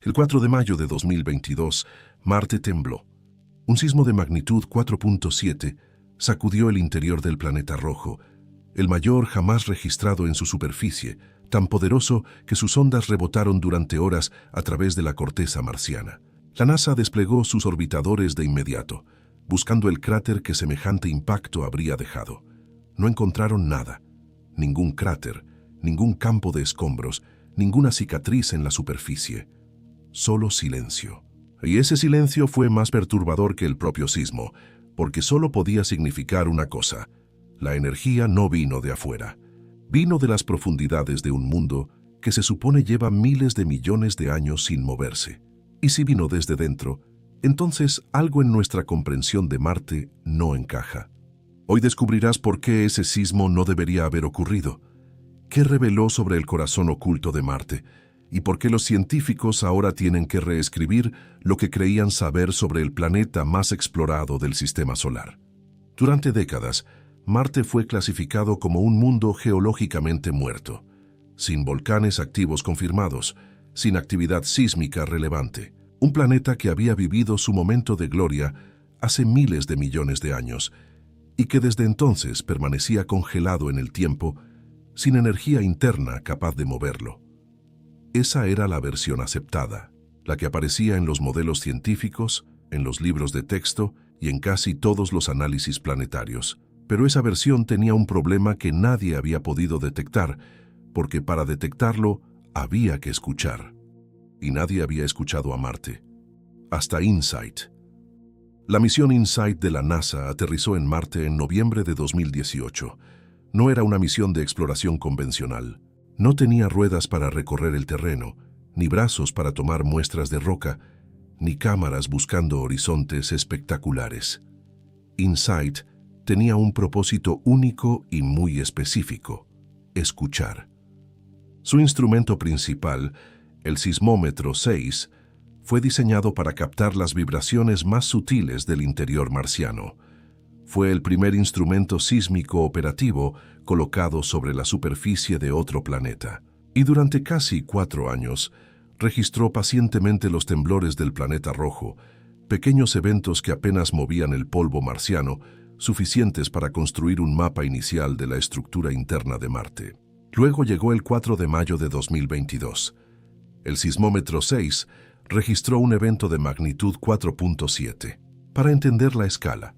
El 4 de mayo de 2022, Marte tembló. Un sismo de magnitud 4.7 sacudió el interior del planeta rojo, el mayor jamás registrado en su superficie, tan poderoso que sus ondas rebotaron durante horas a través de la corteza marciana. La NASA desplegó sus orbitadores de inmediato, buscando el cráter que semejante impacto habría dejado. No encontraron nada, ningún cráter, ningún campo de escombros, ninguna cicatriz en la superficie. Solo silencio. Y ese silencio fue más perturbador que el propio sismo, porque solo podía significar una cosa: la energía no vino de afuera. Vino de las profundidades de un mundo que se supone lleva miles de millones de años sin moverse. Y si vino desde dentro, entonces algo en nuestra comprensión de Marte no encaja. Hoy descubrirás por qué ese sismo no debería haber ocurrido, qué reveló sobre el corazón oculto de Marte, y por qué los científicos ahora tienen que reescribir lo que creían saber sobre el planeta más explorado del sistema solar. Durante décadas, Marte fue clasificado como un mundo geológicamente muerto, sin volcanes activos confirmados, sin actividad sísmica relevante. Un planeta que había vivido su momento de gloria hace miles de millones de años y que desde entonces permanecía congelado en el tiempo, sin energía interna capaz de moverlo. Esa era la versión aceptada, la que aparecía en los modelos científicos, en los libros de texto y en casi todos los análisis planetarios. Pero esa versión tenía un problema que nadie había podido detectar, porque para detectarlo había que escuchar. Y nadie había escuchado a Marte. Hasta InSight. La misión InSight de la NASA aterrizó en Marte en noviembre de 2018. No era una misión de exploración convencional. No tenía ruedas para recorrer el terreno, ni brazos para tomar muestras de roca, ni cámaras buscando horizontes espectaculares. InSight tenía un propósito único y muy específico: escuchar. Su instrumento principal, el sismómetro 6, fue diseñado para captar las vibraciones más sutiles del interior marciano. Fue el primer instrumento sísmico operativo colocado sobre la superficie de otro planeta. Y durante casi 4 años, registró pacientemente los temblores del planeta rojo, pequeños eventos que apenas movían el polvo marciano, suficientes para construir un mapa inicial de la estructura interna de Marte. Luego llegó el 4 de mayo de 2022. El sismómetro 6 registró un evento de magnitud 4.7. Para entender la escala,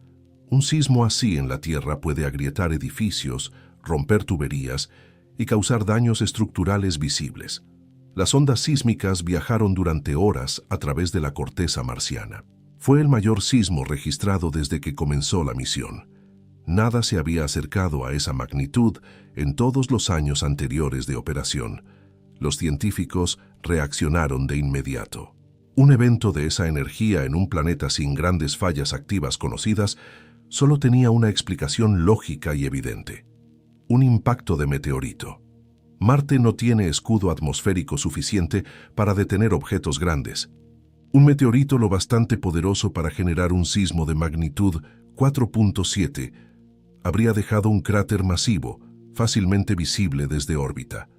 un sismo así en la Tierra puede agrietar edificios, romper tuberías y causar daños estructurales visibles. Las ondas sísmicas viajaron durante horas a través de la corteza marciana. Fue el mayor sismo registrado desde que comenzó la misión. Nada se había acercado a esa magnitud en todos los años anteriores de operación. Los científicos reaccionaron de inmediato. Un evento de esa energía en un planeta sin grandes fallas activas conocidas solo tenía una explicación lógica y evidente: un impacto de meteorito. Marte no tiene escudo atmosférico suficiente para detener objetos grandes. Un meteorito lo bastante poderoso para generar un sismo de magnitud 4.7 habría dejado un cráter masivo, fácilmente visible desde órbita.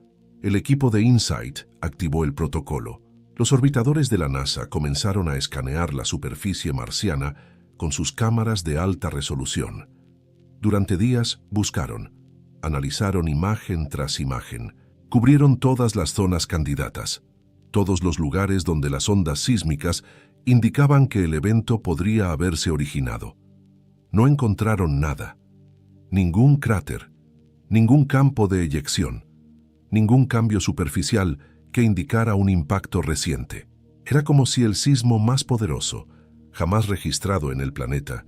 El equipo de InSight activó el protocolo. Los orbitadores de la NASA comenzaron a escanear la superficie marciana con sus cámaras de alta resolución. Durante días buscaron, analizaron imagen tras imagen, cubrieron todas las zonas candidatas, todos los lugares donde las ondas sísmicas indicaban que el evento podría haberse originado. No encontraron nada, ningún cráter, ningún campo de eyección, ningún cambio superficial que indicara un impacto reciente. Era como si el sismo más poderoso, jamás registrado en el planeta,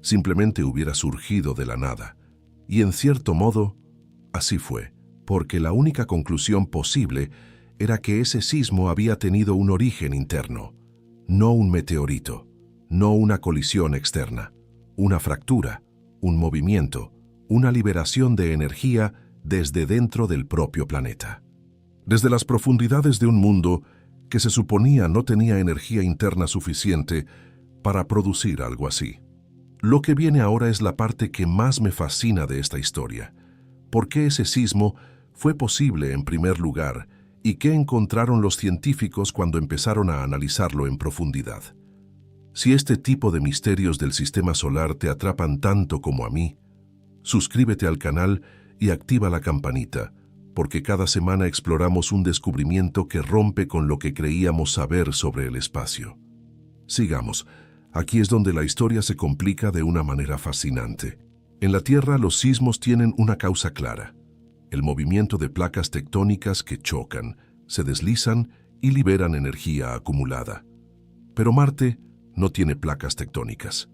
simplemente hubiera surgido de la nada. Y en cierto modo, así fue, porque la única conclusión posible era que ese sismo había tenido un origen interno, no un meteorito, no una colisión externa, una fractura, un movimiento, una liberación de energía desde dentro del propio planeta. Desde las profundidades de un mundo que se suponía no tenía energía interna suficiente para producir algo así. Lo que viene ahora es la parte que más me fascina de esta historia. ¿Por qué ese sismo fue posible en primer lugar ¿Y qué encontraron los científicos cuando empezaron a analizarlo en profundidad? Si este tipo de misterios del sistema solar te atrapan tanto como a mí, suscríbete al canal y activa la campanita, porque cada semana exploramos un descubrimiento que rompe con lo que creíamos saber sobre el espacio. Sigamos. Aquí es donde la historia se complica de una manera fascinante. En la Tierra, los sismos tienen una causa clara: el movimiento de placas tectónicas que chocan, se deslizan y liberan energía acumulada. Pero Marte no tiene placas tectónicas.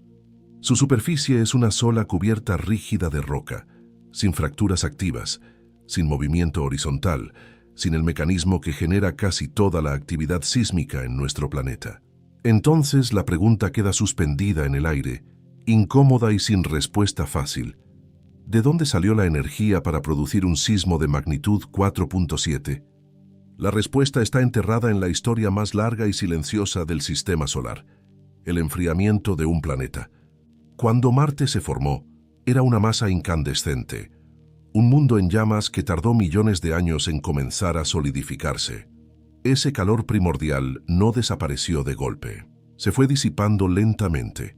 Su superficie es una sola cubierta rígida de roca, sin fracturas activas, sin movimiento horizontal, sin el mecanismo que genera casi toda la actividad sísmica en nuestro planeta. Entonces la pregunta queda suspendida en el aire, incómoda y sin respuesta fácil. ¿De dónde salió la energía para producir un sismo de magnitud 4.7? La respuesta está enterrada en la historia más larga y silenciosa del sistema solar: el enfriamiento de un planeta. Cuando Marte se formó, era una masa incandescente, un mundo en llamas que tardó millones de años en comenzar a solidificarse. Ese calor primordial no desapareció de golpe. Se fue disipando lentamente,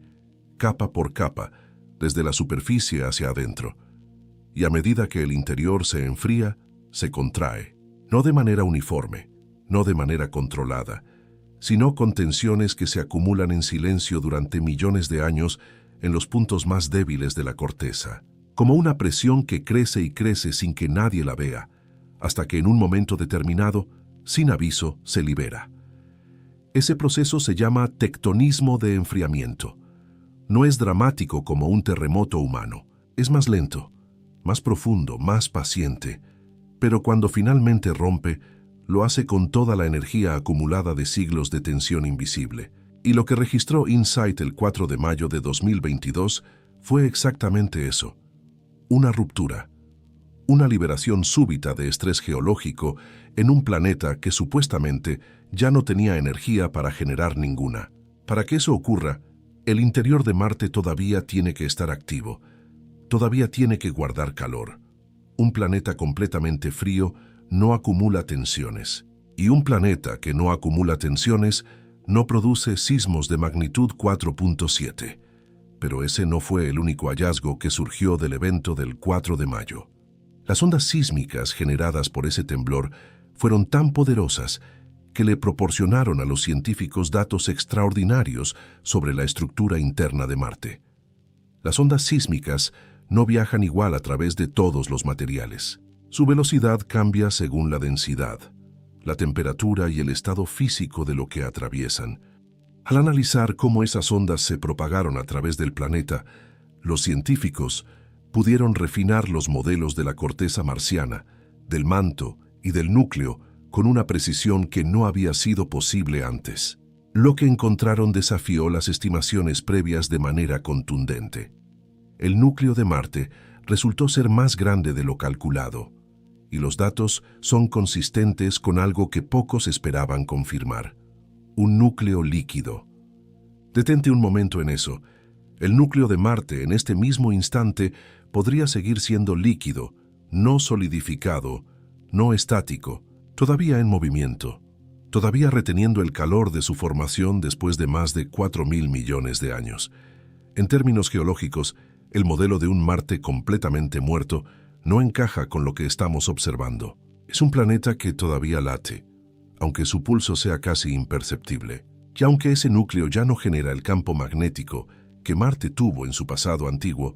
capa por capa, desde la superficie hacia adentro. Y a medida que el interior se enfría, se contrae, no de manera uniforme, no de manera controlada, sino con tensiones que se acumulan en silencio durante millones de años en los puntos más débiles de la corteza, como una presión que crece y crece sin que nadie la vea, hasta que en un momento determinado, sin aviso, se libera. Ese proceso se llama tectonismo de enfriamiento. No es dramático como un terremoto humano, es más lento, más profundo, más paciente, pero cuando finalmente rompe, lo hace con toda la energía acumulada de siglos de tensión invisible. Y lo que registró InSight el 4 de mayo de 2022 fue exactamente eso: una ruptura, una liberación súbita de estrés geológico en un planeta que supuestamente ya no tenía energía para generar ninguna. Para que eso ocurra, el interior de Marte todavía tiene que estar activo, todavía tiene que guardar calor. Un planeta completamente frío no acumula tensiones, y un planeta que no acumula tensiones no produce sismos de magnitud 4.7. Pero ese no fue el único hallazgo que surgió del evento del 4 de mayo. Las ondas sísmicas generadas por ese temblor fueron tan poderosas que le proporcionaron a los científicos datos extraordinarios sobre la estructura interna de Marte. Las ondas sísmicas no viajan igual a través de todos los materiales. Su velocidad cambia según la densidad, la temperatura y el estado físico de lo que atraviesan. Al analizar cómo esas ondas se propagaron a través del planeta, los científicos pudieron refinar los modelos de la corteza marciana, del manto y del núcleo con una precisión que no había sido posible antes. Lo que encontraron desafió las estimaciones previas de manera contundente. El núcleo de Marte resultó ser más grande de lo calculado, y los datos son consistentes con algo que pocos esperaban confirmar: un núcleo líquido. Detente un momento en eso. El núcleo de Marte en este mismo instante podría seguir siendo líquido, no solidificado, no estático, todavía en movimiento, todavía reteniendo el calor de su formación después de más de 4.000 millones de años. En términos geológicos, el modelo de un Marte completamente muerto no encaja con lo que estamos observando. Es un planeta que todavía late, aunque su pulso sea casi imperceptible. Y aunque ese núcleo ya no genera el campo magnético que Marte tuvo en su pasado antiguo,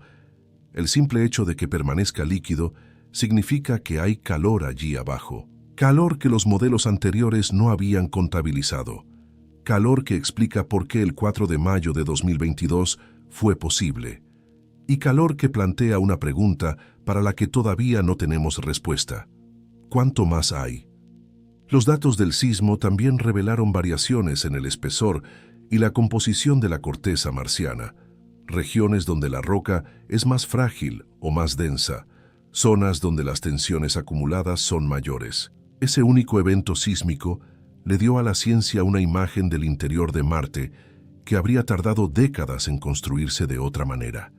el simple hecho de que permanezca líquido significa que hay calor allí abajo. Calor que los modelos anteriores no habían contabilizado. Calor que explica por qué el 4 de mayo de 2022 fue posible. Y calor que plantea una pregunta para la que todavía no tenemos respuesta: ¿cuánto más hay? Los datos del sismo también revelaron variaciones en el espesor y la composición de la corteza marciana, regiones donde la roca es más frágil o más densa, zonas donde las tensiones acumuladas son mayores. Ese único evento sísmico le dio a la ciencia una imagen del interior de Marte que habría tardado décadas en construirse de otra manera.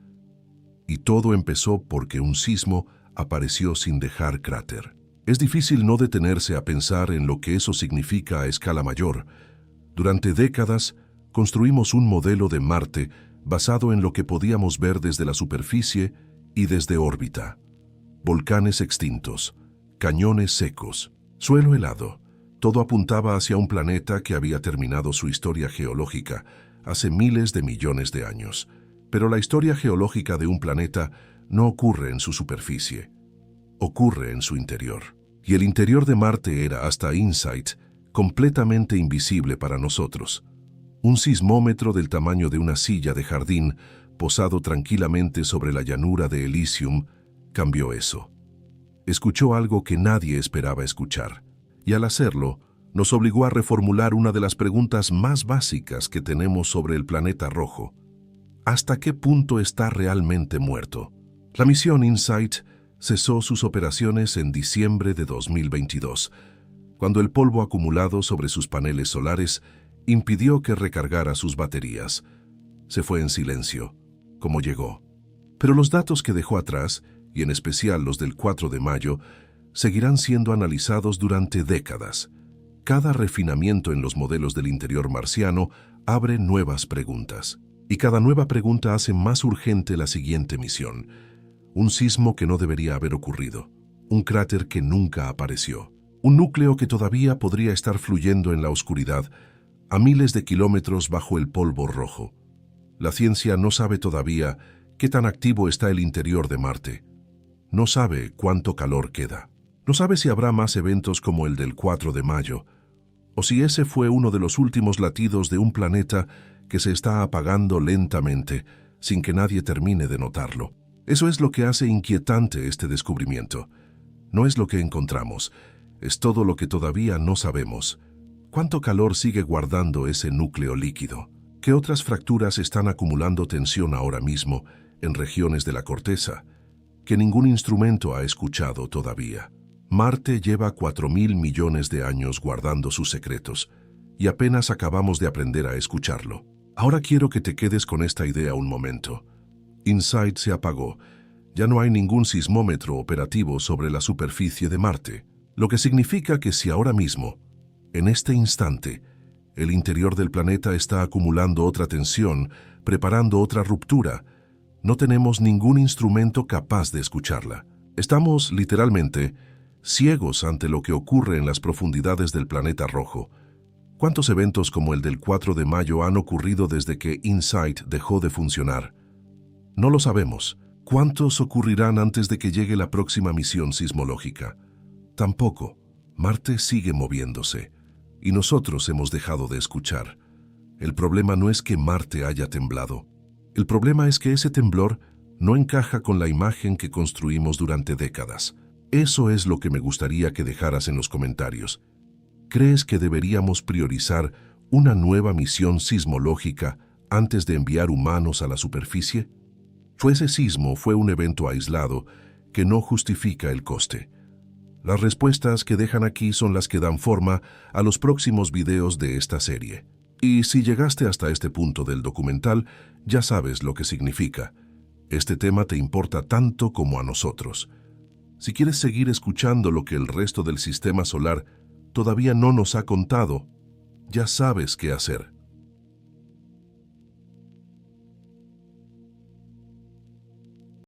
Y todo empezó porque un sismo apareció sin dejar cráter. Es difícil no detenerse a pensar en lo que eso significa a escala mayor. Durante décadas, construimos un modelo de Marte basado en lo que podíamos ver desde la superficie y desde órbita. Volcanes extintos, cañones secos, suelo helado. Todo apuntaba hacia un planeta que había terminado su historia geológica hace miles de millones de años. Pero la historia geológica de un planeta no ocurre en su superficie, ocurre en su interior. Y el interior de Marte era, hasta InSight, completamente invisible para nosotros. Un sismómetro del tamaño de una silla de jardín, posado tranquilamente sobre la llanura de Elysium, cambió eso. Escuchó algo que nadie esperaba escuchar, y al hacerlo, nos obligó a reformular una de las preguntas más básicas que tenemos sobre el planeta rojo. ¿Hasta qué punto está realmente muerto? La misión InSight cesó sus operaciones en diciembre de 2022, cuando el polvo acumulado sobre sus paneles solares impidió que recargara sus baterías. Se fue en silencio, como llegó. Pero los datos que dejó atrás, y en especial los del 4 de mayo, seguirán siendo analizados durante décadas. Cada refinamiento en los modelos del interior marciano abre nuevas preguntas. Y cada nueva pregunta hace más urgente la siguiente misión. Un sismo que no debería haber ocurrido. Un cráter que nunca apareció. Un núcleo que todavía podría estar fluyendo en la oscuridad, a miles de kilómetros bajo el polvo rojo. La ciencia no sabe todavía qué tan activo está el interior de Marte. No sabe cuánto calor queda. No sabe si habrá más eventos como el del 4 de mayo, o si ese fue uno de los últimos latidos de un planeta que se está apagando lentamente, sin que nadie termine de notarlo. Eso es lo que hace inquietante este descubrimiento. No es lo que encontramos, es todo lo que todavía no sabemos. ¿Cuánto calor sigue guardando ese núcleo líquido? ¿Qué otras fracturas están acumulando tensión ahora mismo en regiones de la corteza que ningún instrumento ha escuchado todavía? Marte lleva 4.000 millones de años guardando sus secretos y apenas acabamos de aprender a escucharlo. Ahora quiero que te quedes con esta idea un momento. InSight se apagó. Ya no hay ningún sismómetro operativo sobre la superficie de Marte, lo que significa que si ahora mismo, en este instante, el interior del planeta está acumulando otra tensión, preparando otra ruptura, no tenemos ningún instrumento capaz de escucharla. Estamos, literalmente, ciegos ante lo que ocurre en las profundidades del planeta rojo. ¿Cuántos eventos como el del 4 de mayo han ocurrido desde que InSight dejó de funcionar? No lo sabemos. ¿Cuántos ocurrirán antes de que llegue la próxima misión sismológica? Tampoco. Marte sigue moviéndose, y nosotros hemos dejado de escuchar. El problema no es que Marte haya temblado. El problema es que ese temblor no encaja con la imagen que construimos durante décadas. Eso es lo que me gustaría que dejaras en los comentarios. ¿Crees que deberíamos priorizar una nueva misión sismológica antes de enviar humanos a la superficie? Ese sismo fue un evento aislado que no justifica el coste. Las respuestas que dejan aquí son las que dan forma a los próximos videos de esta serie. Y si llegaste hasta este punto del documental, ya sabes lo que significa. Este tema te importa tanto como a nosotros. Si quieres seguir escuchando lo que el resto del sistema solar todavía no nos ha contado, ya sabes qué hacer.